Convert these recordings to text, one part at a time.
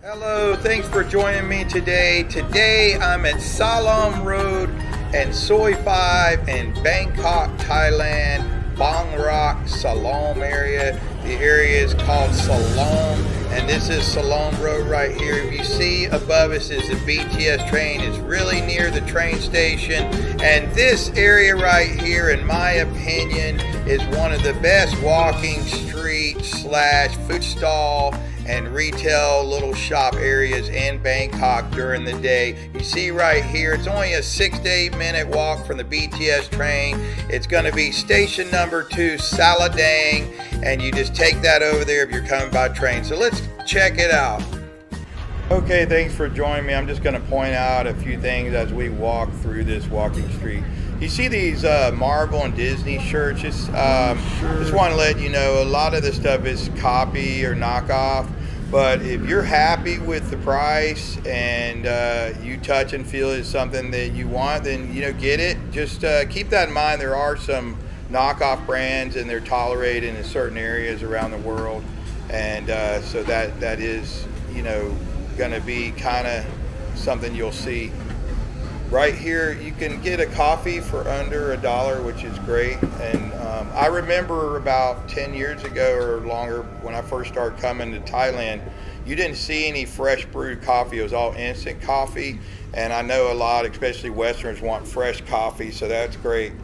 Hello, thanks for joining me today. Today I'm at Silom Road and Soi 5 in Bangkok, Thailand, Bang Rak, Silom area. The area is called Silom, and this is Silom Road right here. If you see above us is the BTS train. It's really near the train station, and this area right here, in my opinion, is one of the best walking streets slash food stall and retail little shop areas in Bangkok during the day. You see right here, it's only a 6 to 8 minute walk from the BTS train. It's going to be station number 2, Sala Daeng, and you just take that over there if you're coming by train. So let's check it out. Okay, thanks for joining me. I'm just going to point out a few things as we walk through this walking street. You see these Marvel and Disney shirts. Just want to let you know, a lot of this stuff is copy or knockoff. But if you're happy with the price and you touch and feel it's something that you want, then get it. Just keep that in mind. There are some knockoff brands, and they're tolerated in certain areas around the world, and so that is going to be kind of something you'll see. Right here, you can get a coffee for under $1, which is great. And I remember about 10 years ago or longer, when I first started coming to Thailand, you didn't see any fresh brewed coffee. It was all instant coffee. And I know a lot, especially Westerners, want fresh coffee, so that's great.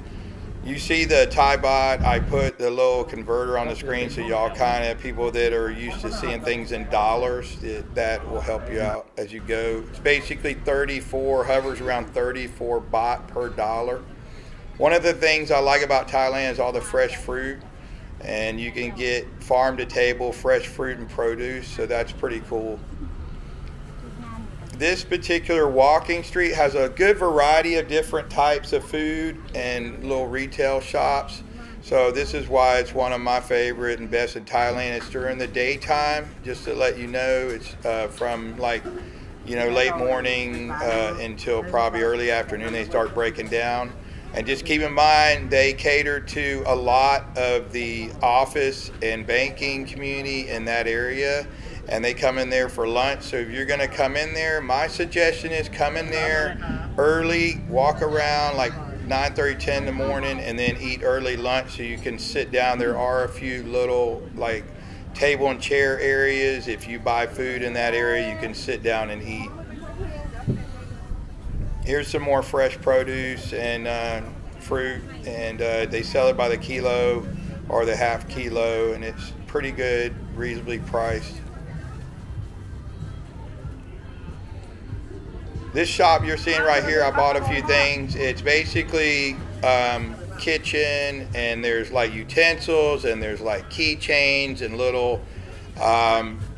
You see the Thai baht, I put the little converter on the screen so y'all kind of, people that are used to seeing things in dollars, that will help you out as you go. It's basically 34, hovers around 34 baht per dollar. One of the things I like about Thailand is all the fresh fruit, and you can get farm to table fresh fruit and produce, so that's pretty cool. This particular walking street has a good variety of different types of food and little retail shops. So this is why it's one of my favorite and best in Thailand. It's during the daytime, just to let you know. It's from late morning until probably early afternoon. They start breaking down. And just keep in mind, they cater to a lot of the office and banking community in that area, and they come in there for lunch. So if you're going to come in there, my suggestion is come in there early, walk around like 9:30, 10 in the morning, and then eat early lunch so you can sit down. There are a few little like table and chair areas. If you buy food in that area, you can sit down and eat. Here's some more fresh produce and fruit, and they sell it by the kilo or the half kilo, and it's pretty good, reasonably priced. This shop you're seeing right here, I bought a few things. It's basically kitchen, and there's like utensils, and there's like keychains and little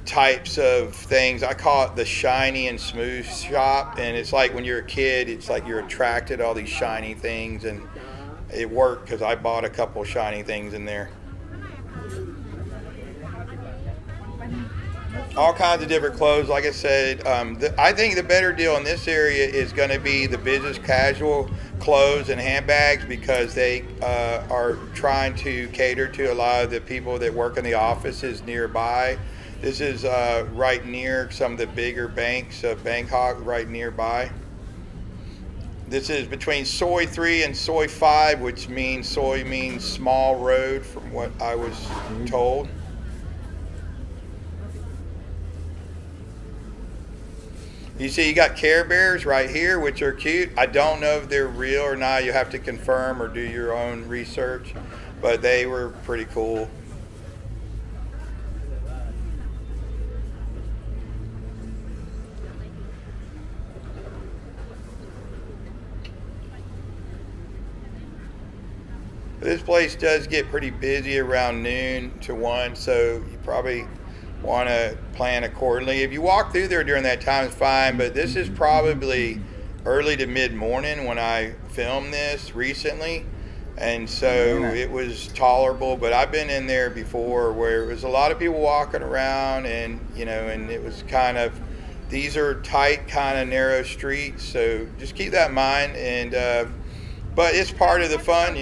types of things. I call it the shiny and smooth shop, and it's like when you're a kid, it's like you're attracted to all these shiny things, and it worked because I bought a couple shiny things in there. All kinds of different clothes. Like I said, I think the better deal in this area is going to be the business casual clothes and handbags, because they are trying to cater to a lot of the people that work in the offices nearby. This is right near some of the bigger banks of Bangkok, right nearby. This is between Soi 3 and Soi 5, which means Soi means small road, from what I was told. You see, you got Care Bears right here, which are cute. I don't know if they're real or not. You have to confirm or do your own research, but they were pretty cool. This place does get pretty busy around noon to 1, so you probably want to plan accordingly. If you walk through there during that time, it's fine, but this is probably early to mid-morning when I filmed this recently, and so it was tolerable. But I've been in there before where it was a lot of people walking around, and and it was kind of, these are tight, kind of narrow streets, so just keep that in mind. And but it's part of the fun,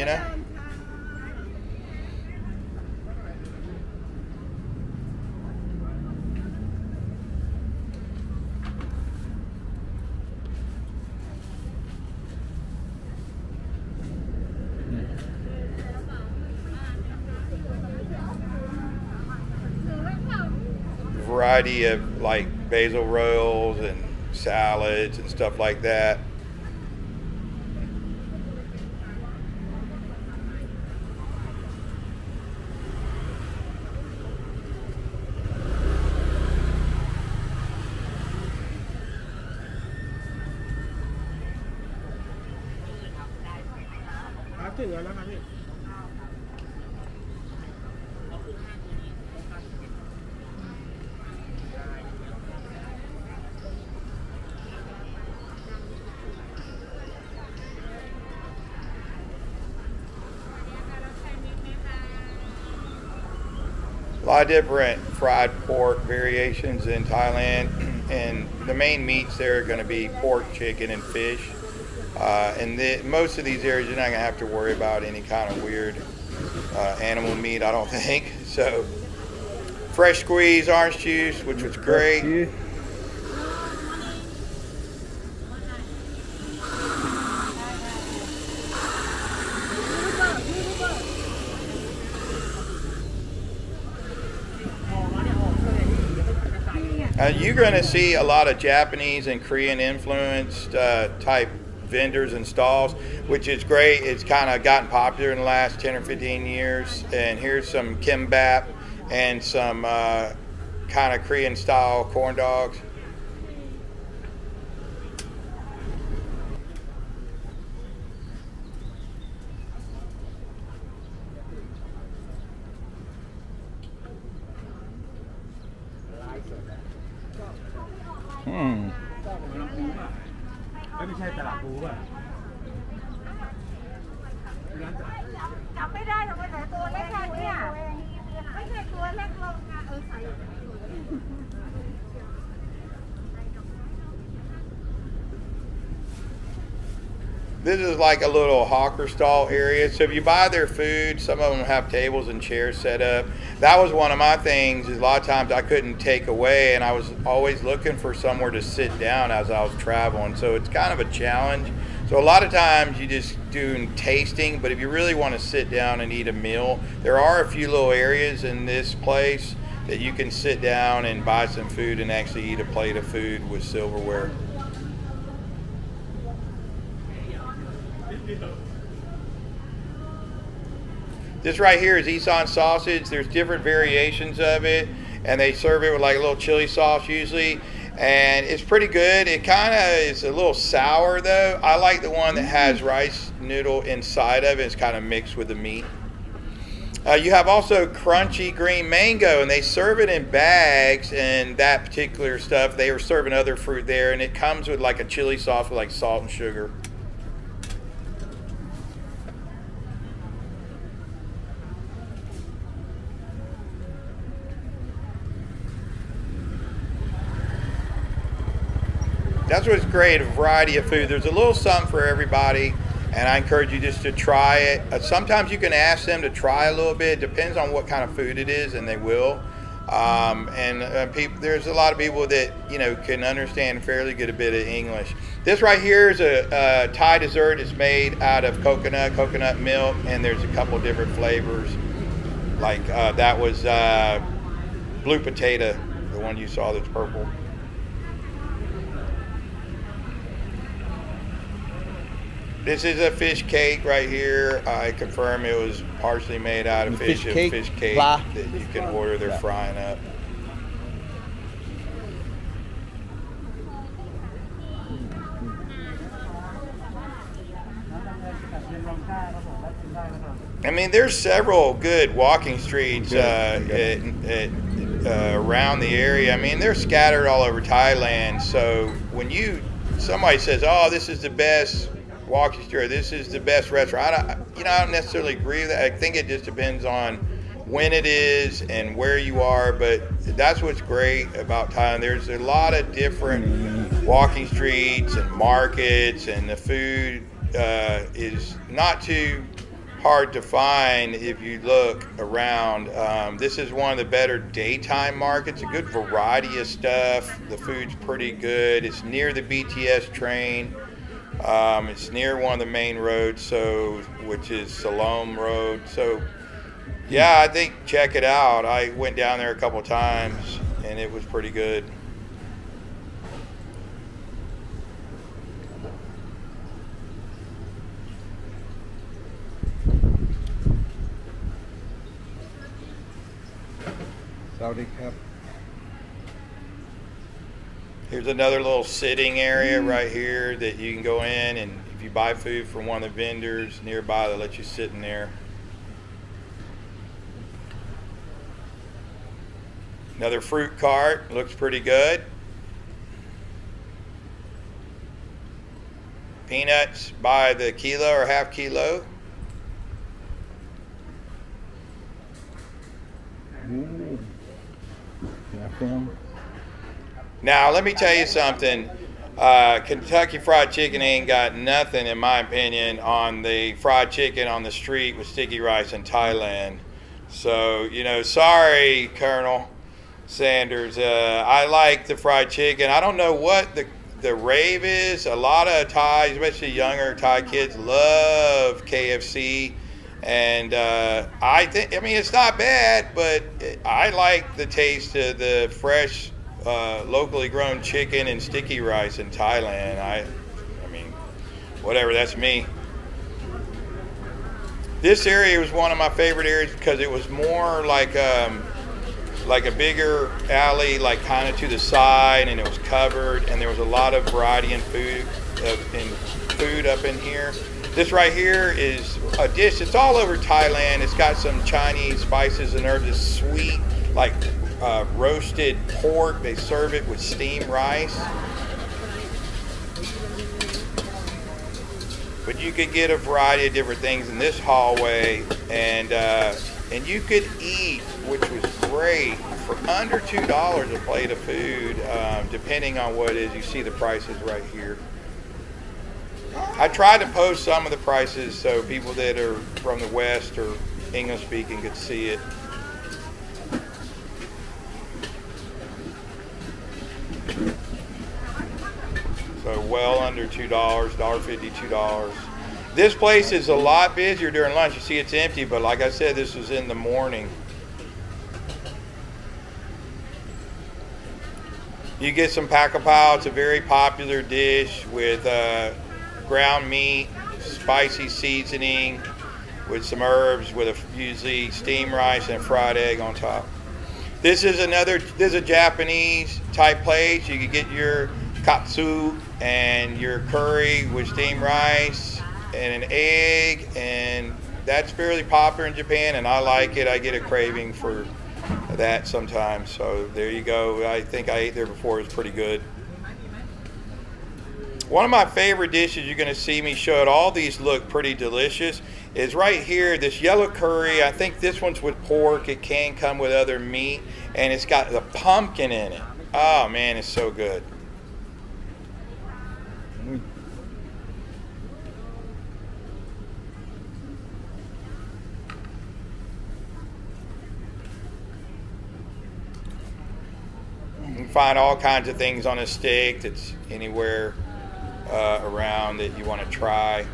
variety of like basil rolls and salads and stuff like that. A lot of different fried pork variations in Thailand, and the main meats there are going to be pork, chicken, and fish. Most of these areas you're not going to have to worry about any kind of weird animal meat, I don't think. So, fresh squeezed orange juice, which was great. You're going to see a lot of Japanese and Korean influenced type vendors and stalls, which is great. It's kind of gotten popular in the last 10 or 15 years. And here's some kimbap and some kind of Korean style corn dogs. Hmm. ไม่ใช่ตลาดภูป่ะจับไม่ได้แต่ว่าตัวเล็กแค่นี้ไม่ใช่ตัวเล็กลงนะใส่ This is like a little hawker stall area. So if you buy their food, some of them have tables and chairs set up. That was one of my things, is a lot of times I couldn't take away, and I was always looking for somewhere to sit down as I was traveling. So it's kind of a challenge. So a lot of times you just do tasting, but if you really want to sit down and eat a meal, there are a few little areas in this place that you can sit down and buy some food and actually eat a plate of food with silverware. This right here is Anson sausage. There's different variations of it, and they serve it with like a little chili sauce usually, and it's pretty good. It kind of is a little sour though. I like the one that has rice noodle inside of it. It's kind of mixed with the meat. You have also crunchy green mango, and they serve it in bags, and that particular stuff, they were serving other fruit there, and it comes with like a chili sauce with like salt and sugar. That's what's great, a variety of food. There's a little something for everybody, and I encourage you just to try it. Sometimes you can ask them to try a little bit. It depends on what kind of food it is, and they will. There's a lot of people that, you know, can understand fairly good a bit of English. This right here is a Thai dessert. It's made out of coconut milk, and there's a couple different flavors. Like that was blue potato, the one you saw that's purple. This is a fish cake right here. I confirm it was partially made out of fish cake that you can order. They're frying up. I mean, there's several good walking streets around the area. I mean, they're scattered all over Thailand. So when somebody says, "Oh, this is the best walking street, this is the best restaurant," I don't necessarily agree with that. I think it just depends on when it is and where you are. But that's what's great about Thailand. There's a lot of different walking streets and markets, and the food is not too hard to find if you look around. This is one of the better daytime markets. A good variety of stuff. The food's pretty good. It's near the BTS train. It's near one of the main roads, which is Silom Road. So yeah, I think check it out. I went down there a couple times, and it was pretty good. Saudi Cup. Here's another little sitting area right here that you can go in, and if you buy food from one of the vendors nearby, they'll let you sit in there. Another fruit cart, looks pretty good. Peanuts by the kilo or half kilo. Ooh. Can I film? Now, let me tell you something. Kentucky Fried Chicken ain't got nothing, in my opinion, on the fried chicken on the street with sticky rice in Thailand. So, you know, sorry, Colonel Sanders. I like the fried chicken. I don't know what the rave is. A lot of Thais, especially younger Thai kids, love KFC. And I mean, it's not bad, but I like the taste of the fresh, locally grown chicken and sticky rice in Thailand. I mean, whatever, that's me. This area was one of my favorite areas because it was more like a bigger alley, like kind of to the side, and it was covered, and there was a lot of variety in food up in here. This right here is a dish. It's all over Thailand. It's got some Chinese spices and herbs. It's sweet, like roasted pork. They serve it with steamed rice. But you could get a variety of different things in this hallway, and you could eat, which was great, for under $2 a plate of food, depending on what it is. You see the prices right here. I tried to post some of the prices so people that are from the West or English speaking could see it. So well under $2, $1.50, $2. This place is a lot busier during lunch. You see it's empty, but like I said, this was in the morning. You get some pakapao. It's a very popular dish with ground meat, spicy seasoning, with some herbs, with usually steamed rice and a fried egg on top. This is a Japanese type place. You can get your katsu and your curry with steamed rice and an egg, and that's fairly popular in Japan, and I like it. I get a craving for that sometimes. So there you go. I think I ate there before. It was pretty good. One of my favorite dishes, you're going to see me show it, all these look pretty delicious, is right here, this yellow curry. I think this one's with pork. It can come with other meat, and it's got the pumpkin in it. Oh man, it's so good. You can find all kinds of things on a stick that's anywhere around that you want to try.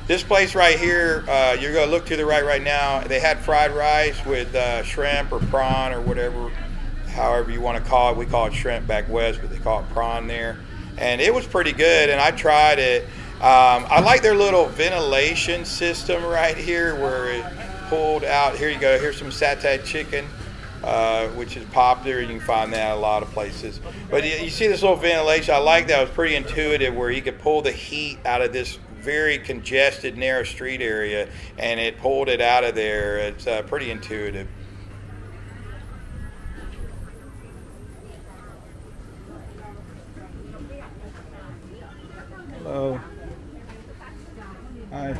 This place right here, you're going to look to the right now. They had fried rice with shrimp or prawn or whatever, however you want to call it. We call it shrimp back west, but they call it prawn there. And it was pretty good, and I tried it. I like their little ventilation system right here where it pulled out. Here you go. Here's some satay chicken, which is popular. You can find that a lot of places. But you see this little ventilation. I like that. It was pretty intuitive where you could pull the heat out of this very congested, narrow street area, and it pulled it out of there. It's pretty intuitive. Hello. Hi.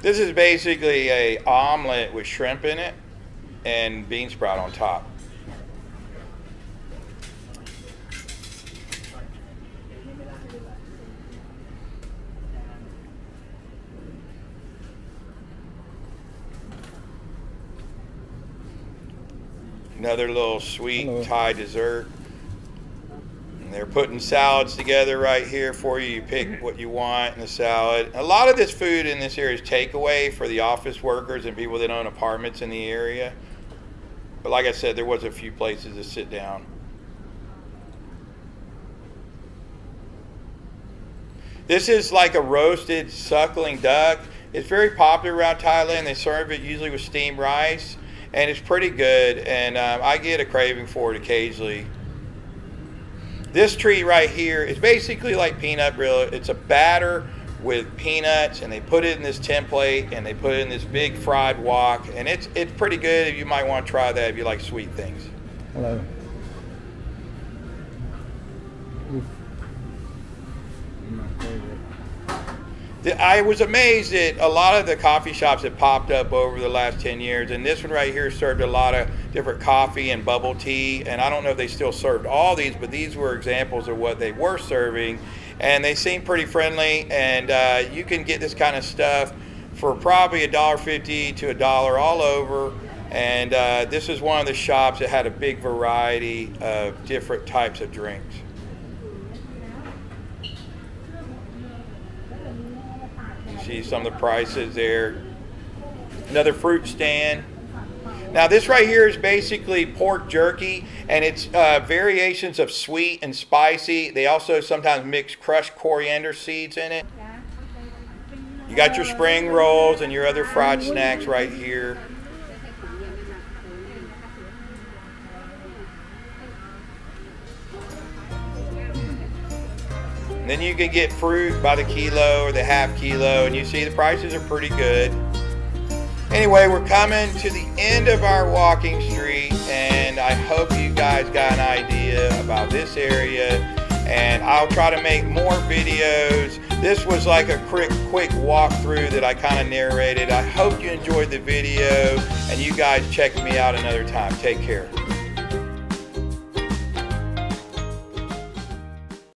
This is basically a omelet with shrimp in it and bean sprout on top. Another little sweet Hello. Thai dessert. And they're putting salads together right here for you. You pick what you want in the salad. A lot of this food in this area is takeaway for the office workers and people that own apartments in the area. But like I said, there was a few places to sit down. This is like a roasted suckling duck. It's very popular around Thailand. They serve it usually with steamed rice, and it's pretty good. And I get a craving for it occasionally. This treat right here is basically like peanut brittle. It's a batter with peanuts, and they put it in this template, and they put it in this big fried wok, and it's pretty good. You might want to try that if you like sweet things. Hello. My favorite. I was amazed at a lot of the coffee shops that popped up over the last 10 years, and this one right here served a lot of different coffee and bubble tea, and I don't know if they still served all these, but these were examples of what they were serving, and they seem pretty friendly, and you can get this kind of stuff for probably $1.50 to $1 all over. And this is one of the shops that had a big variety of different types of drinks. You see some of the prices there. Another fruit stand. Now this right here is basically pork jerky, and it's variations of sweet and spicy. They also sometimes mix crushed coriander seeds in it. You got your spring rolls and your other fried snacks right here. And then you can get fruit by the kilo or the half kilo, and you see the prices are pretty good. Anyway, we're coming to the end of our walking street, and I hope you guys got an idea about this area, and I'll try to make more videos. This was like a quick walkthrough that I kind of narrated. I hope you enjoyed the video, and you guys check me out another time. Take care.